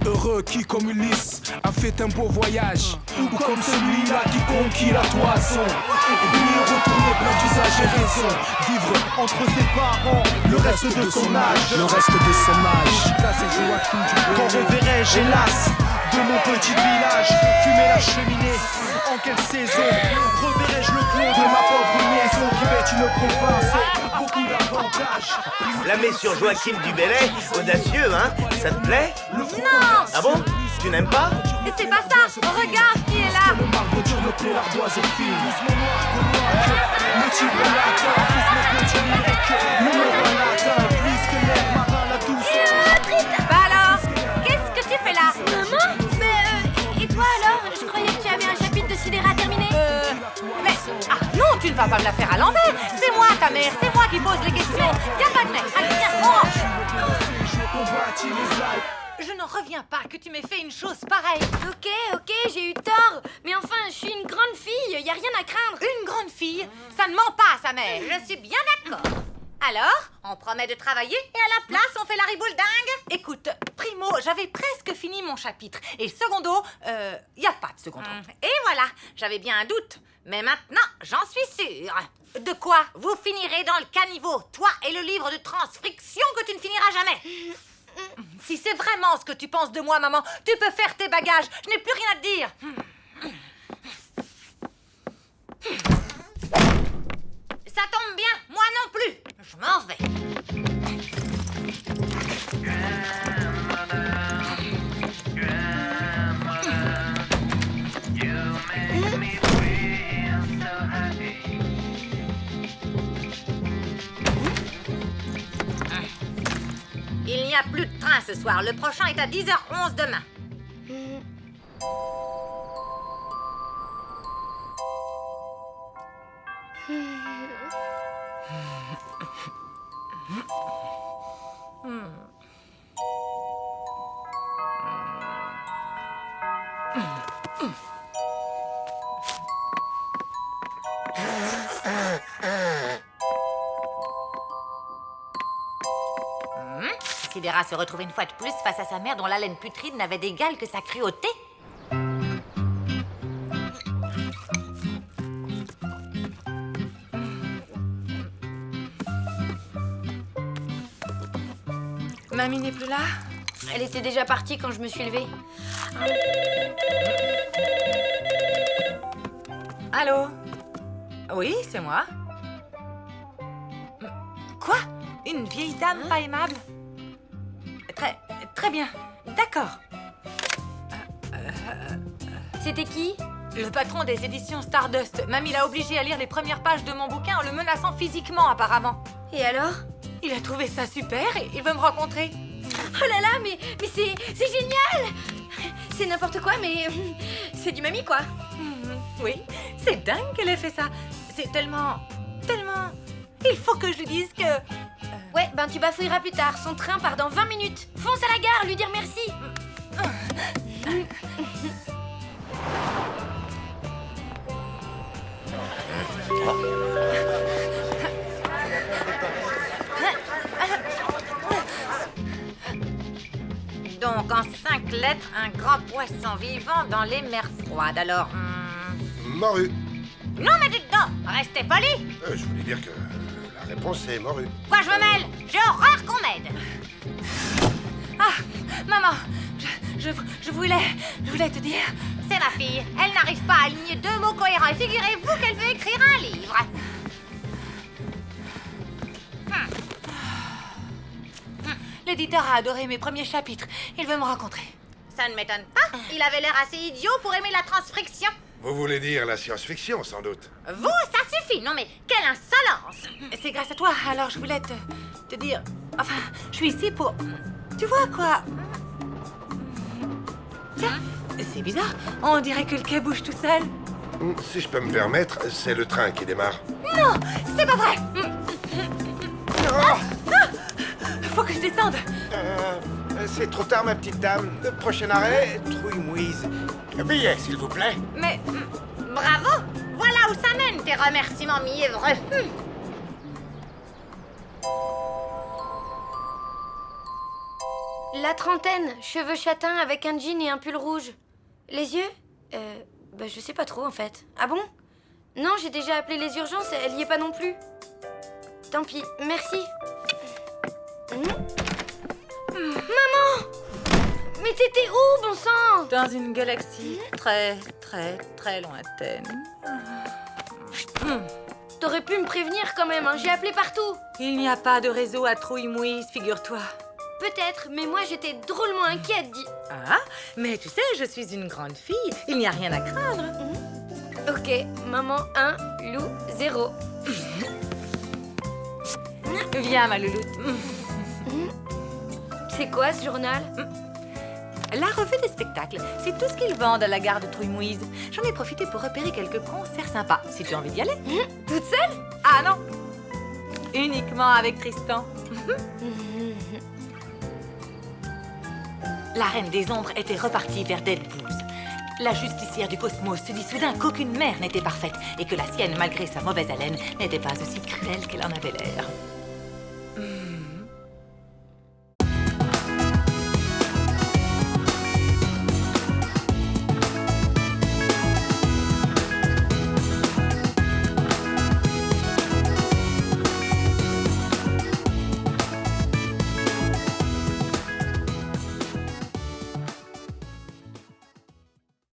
Heureux qui, comme Ulysse, a fait un beau voyage. Ou comme celui-là qui conquit la toison. Et puis retourner plein d'usage et raison. Vivre entre ses parents le reste de son âge. Le reste de son âge. Quand reverrai-je, hélas, de mon petit village fumer la cheminée? En quelle saison reverrai-je le clos de ma pauvre maison qui est une province et beaucoup d'avantages? La mets sur Joachim du Bellay, audacieux, hein? Ça te plaît? Non! Ah bon? Tu n'aimes pas? Mais c'est pas ça! Regarde qui est là! Le marbre dur, le plat, l'ardoise est fine. Le tigre latin, plus mon petit lyrique. Le moral latin, plus que l'air marin, la douceur. Bah alors, qu'est-ce que tu fais là? Maman? Mais et toi alors? Je croyais que tu avais un chapitre de Sidera terminé. Mais... Ah non, tu ne vas pas me la faire à l'envers! C'est moi ta mère, c'est moi qui pose les questions! Y'a pas de mec! Allez, viens, on rentre! Je n'en reviens pas que tu m'aies fait une chose pareille! Ok, j'ai eu tort. Mais enfin, je suis une grande fille, y a rien à craindre. Une grande fille? Ça ne ment pas, sa mère! Je suis bien d'accord! Alors, on promet de travailler et à la place, on fait la riboule dingue? Écoute, primo, j'avais presque fini mon chapitre. Et secondo, y a pas de secondo. Et voilà, j'avais bien un doute. Mais maintenant, j'en suis sûre. De quoi? Vous finirez dans le caniveau, toi et le livre de transcription que tu ne finiras jamais. Si c'est vraiment ce que tu penses de moi, maman, tu peux faire tes bagages. Je n'ai plus rien à te dire. Ça tombe bien, moi non plus. Je m'en vais. Il n'y a plus de train ce soir. Le prochain est à 10h11 demain. Sidera se retrouvait une fois de plus face à sa mère dont l'haleine putride n'avait d'égal que sa cruauté. Mamie n'est plus là? Elle était déjà partie quand je me suis levée. Allô? Oui, c'est moi. Quoi? Une vieille dame pas aimable? Très bien. D'accord. C'était qui? Le patron des éditions Stardust. Mamie l'a obligé à lire les premières pages de mon bouquin en le menaçant physiquement, apparemment. Et alors? Il a trouvé ça super et il veut me rencontrer. Oh là là, mais c'est génial! C'est n'importe quoi, mais c'est du mamie, quoi. Oui, c'est dingue qu'elle ait fait ça. C'est tellement... Il faut que je lui dise que... Ouais, ben tu bafouilleras plus tard. Son train part dans 20 minutes. Fonce à la gare, lui dire merci. Donc, en 5 lettres, un grand poisson vivant dans les mers froides. Alors... Morue. Non, mais dites donc, restez poli. Je voulais dire que la réponse est morue. Quoi, je me mêle? J'ai horreur qu'on m'aide. Ah, maman, je voulais te dire... C'est ma fille. Elle n'arrive pas à aligner 2 mots cohérents. Et figurez-vous qu'elle veut écrire un livre. L'éditeur a adoré mes premiers chapitres. Il veut me rencontrer. Ça ne m'étonne pas. Il avait l'air assez idiot pour aimer la transcription. Vous voulez dire la science-fiction, sans doute? Vous, ça suffit. Non, mais quelle insolence. C'est grâce à toi. Alors, je voulais te dire... Enfin, je suis ici pour... Tu vois quoi? Tiens, c'est bizarre. On dirait que le quai bouge tout seul. Si je peux me permettre, c'est le train qui démarre. Non, c'est pas vrai. Faut que je descende. c'est trop tard, ma petite dame. Le prochain arrêt, Trouille-Mouise. Un billet, s'il vous plaît. Mais bravo! Voilà où ça mène tes remerciements mièvreux. La trentaine, cheveux châtains avec un jean et un pull rouge. Les yeux je sais pas trop en fait. Ah bon? Non, j'ai déjà appelé les urgences, elle y est pas non plus. Tant pis, merci. Maman! Mais t'étais où, bon sang? Dans une galaxie très, très, très lointaine. T'aurais pu me prévenir quand même, hein. J'ai appelé partout. Il n'y a pas de réseau à Trouille-Mouise, figure-toi. Peut-être, mais moi j'étais drôlement inquiète, Ah, mais tu sais, je suis une grande fille, il n'y a rien à craindre. Ok, maman 1, loup 0. Viens, ma louloute. C'est quoi ce journal? La revue des spectacles, c'est tout ce qu'ils vendent à la gare de Trouille-Mouise. J'en ai profité pour repérer quelques concerts sympas, si tu as envie d'y aller. Toute seule? Ah non, uniquement avec Tristan. La Reine des Ombres était repartie vers Deadpool. La justicière du cosmos se dit soudain qu'aucune mère n'était parfaite et que la sienne, malgré sa mauvaise haleine, n'était pas aussi cruelle qu'elle en avait l'air.